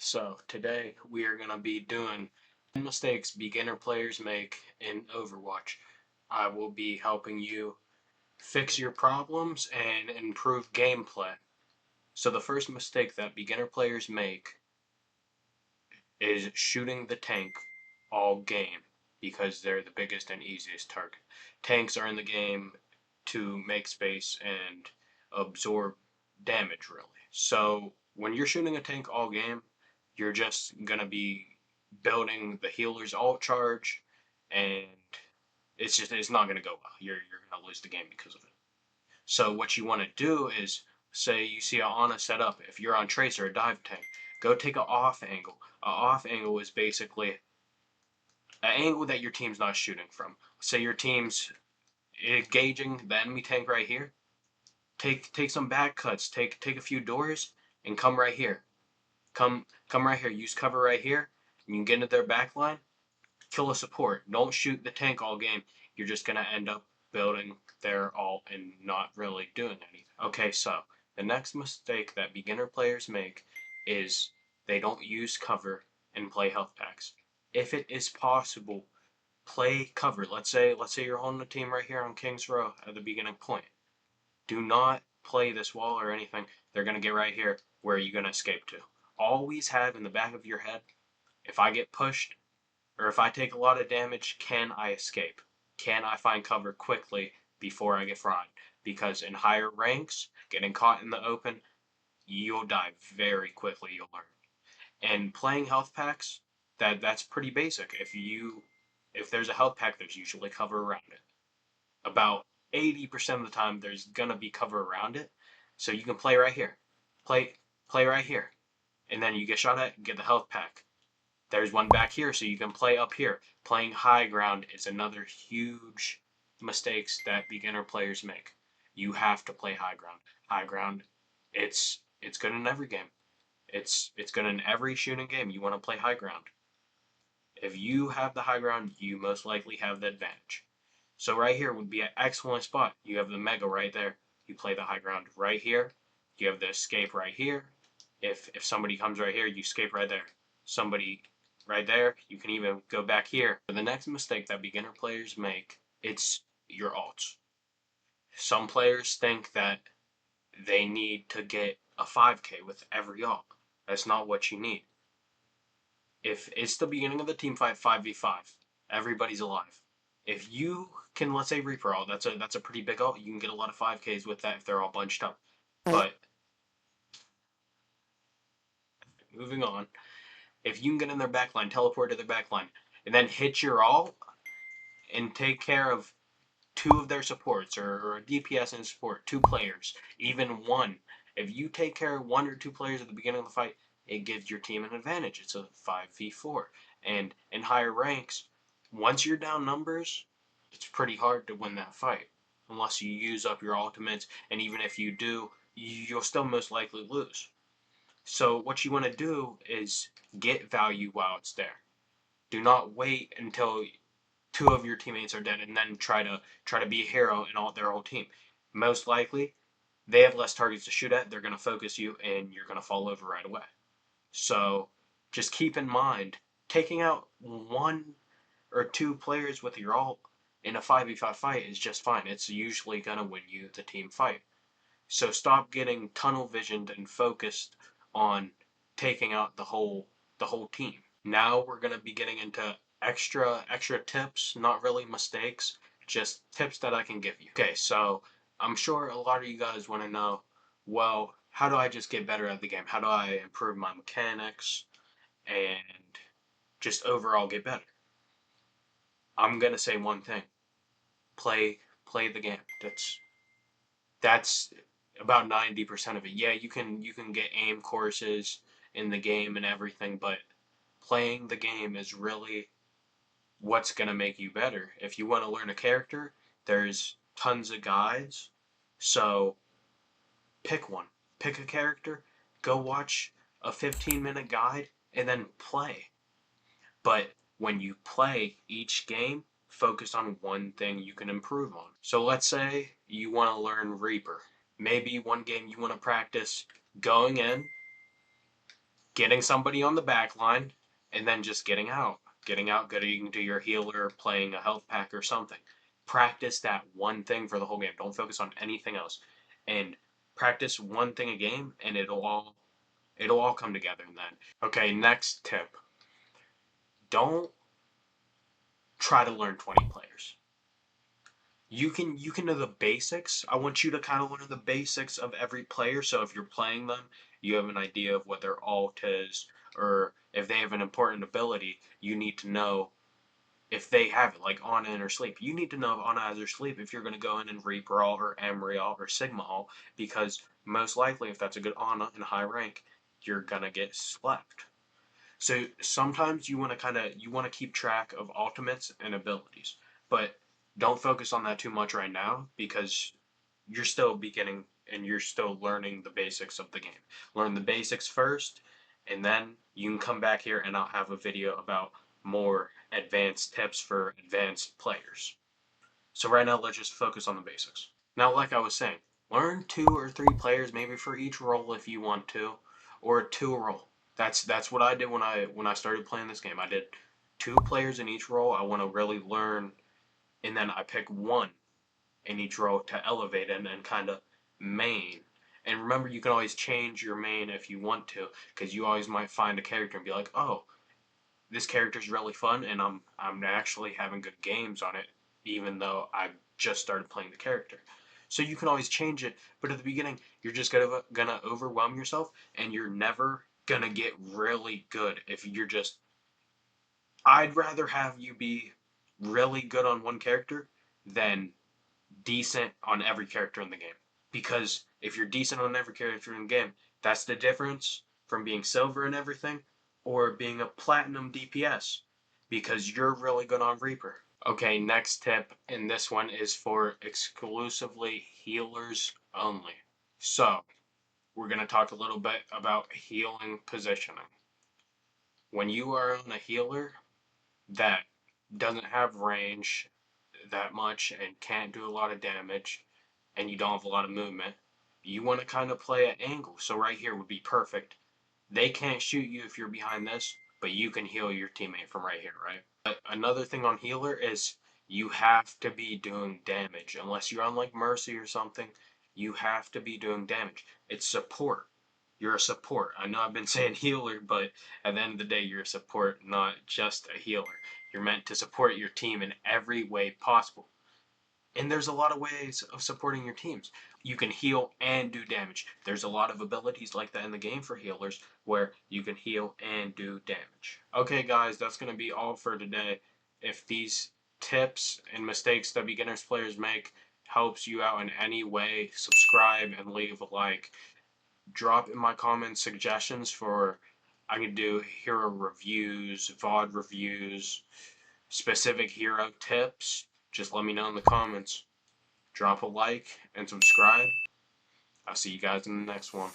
So today we are going to be doing 10 mistakes beginner players make in Overwatch. I will be helping you fix your problems and improve gameplay. So the first mistake that beginner players make is shooting the tank all game because they're the biggest and easiest target. Tanks are in the game to make space and absorb damage, really. So when you're shooting a tank all game, you're just gonna be building the healer's ult charge, and it's not gonna go well. You're gonna lose the game because of it. So what you want to do is, say you see a Ana set up. If you're on Tracer or Dive Tank, go take an off angle. A off angle is basically an angle that your team's not shooting from. Say your team's engaging the enemy tank right here. Take some back cuts. Take a few doors and come right here. Come right here. Use cover right here. And you can get into their back line. Kill a support. Don't shoot the tank all game. You're just gonna end up building their ult and not really doing anything. Okay, so the next mistake that beginner players make is they don't use cover and play health packs. If it is possible, play cover. Let's say you're holding a team right here on King's Row at the beginning point. Do not play this wall or anything. They're gonna get right here. Where are you gonna escape to? Always have in the back of your head, if I get pushed, or if I take a lot of damage, can I escape? Can I find cover quickly before I get fried? Because in higher ranks, getting caught in the open, you'll die very quickly, you'll learn. And playing health packs, that's pretty basic. If there's a health pack, there's usually cover around it. About 80% of the time there's gonna be cover around it. So you can play right here. Play right here. And then you get shot at, get the health pack. There's one back here, so you can play up here. Playing high ground is another huge mistakes that beginner players make. You have to play high ground. High ground, it's good in every game. It's good in every shooting game. You want to play high ground. If you have the high ground, you most likely have the advantage. So right here would be an excellent spot. You have the mega right there. You play the high ground right here. You have the escape right here. If somebody comes right here, you escape right there. Somebody right there, you can even go back here. The next mistake that beginner players make, it's your ults. Some players think that they need to get a 5k with every ult. That's not what you need. If it's the beginning of the team fight 5v5, everybody's alive. If you can, let's say Reaper ult, that's a pretty big ult. You can get a lot of 5ks with that if they're all bunched up. But moving on, if you can get in their backline, teleport to their backline, and then hit your ult and take care of two of their supports, or a DPS and support, two players, even one. If you take care of one or two players at the beginning of the fight, it gives your team an advantage. It's a 5v4. And in higher ranks, once you're down numbers, it's pretty hard to win that fight. Unless you use up your ultimates, and even if you do, you'll still most likely lose. So what you want to do is get value while it's there. Do not wait until two of your teammates are dead and then try to be a hero in all their whole team. Most likely, they have less targets to shoot at. They're going to focus you, and you're going to fall over right away. So just keep in mind, taking out one or two players with your ult in a 5v5 fight is just fine. It's usually going to win you the team fight. So stop getting tunnel visioned and focused on taking out the whole team. Now we're going to be getting into extra tips, not really mistakes, just tips that I can give you. Okay, so I'm sure a lot of you guys want to know, well, how do I just get better at the game? How do I improve my mechanics and just overall get better? I'm going to say one thing. Play the game. That's about 90% of it. Yeah, you can get aim courses in the game and everything, but playing the game is really what's going to make you better. If you want to learn a character, there's tons of guides. So pick one. Pick a character, go watch a 15-minute guide, and then play. But when you play each game, focus on one thing you can improve on. So let's say you want to learn Reaper. Maybe one game you want to practice going in, getting somebody on the back line, and then just getting to your healer, playing a health pack or something. Practice that one thing for the whole game. Don't focus on anything else. And practice one thing a game, and it'll all come together in that. Okay, next tip. Don't try to learn 20 players. You can know the basics. I want you to kind of learn the basics of every player. So if you're playing them, you have an idea of what their alt is, or if they have an important ability, you need to know if they have it, like on in or sleep. You need to know if on eyes or sleep if you're going to go in and Reaper alt or Emery alt or Sigma alt, because most likely if that's a good Ana in high rank, you're gonna get slept. So sometimes you want to keep track of ultimates and abilities, but don't focus on that too much right now because you're still beginning and you're still learning the basics of the game. Learn the basics first, and then you can come back here and I'll have a video about more advanced tips for advanced players. So right now, let's just focus on the basics. Now, like I was saying, learn 2 or 3 players maybe for each role if you want to, or a 2 role. That's what I did when I started playing this game. I did 2 players in each role. I want to really learn, and then I pick one in each role to elevate and kind of main. And remember, you can always change your main if you want to, because you always might find a character and be like, oh, this character's really fun, and I'm actually having good games on it, even though I just started playing the character. So you can always change it, but at the beginning, you're just gonna overwhelm yourself, and you're never gonna get really good if you're just. I'd rather have you be really good on one character than decent on every character in the game. Because if you're decent on every character in the game, that's the difference from being silver and everything or being a platinum DPS because you're really good on Reaper. Okay, next tip, and this one is for exclusively healers only. So, we're going to talk a little bit about healing positioning. When you are on a healer that doesn't have range that much and can't do a lot of damage, and you don't have a lot of movement, you want to kind of play at angle. So right here would be perfect. They can't shoot you if you're behind this, but you can heal your teammate from right here, right? But another thing on healer is you have to be doing damage. Unless you're on like Mercy or something, you have to be doing damage. It's support. You're a support. I know I've been saying healer, but at the end of the day, you're a support, not just a healer. You're meant to support your team in every way possible. And there's a lot of ways of supporting your teams. You can heal and do damage. There's a lot of abilities like that in the game for healers where you can heal and do damage. Okay, guys, that's going to be all for today. If these tips and mistakes that beginners players make helps you out in any way, subscribe and leave a like. Drop in my comments suggestions for I can do hero reviews, VOD reviews, specific hero tips. Just let me know in the comments. Drop a like and subscribe. I'll see you guys in the next one.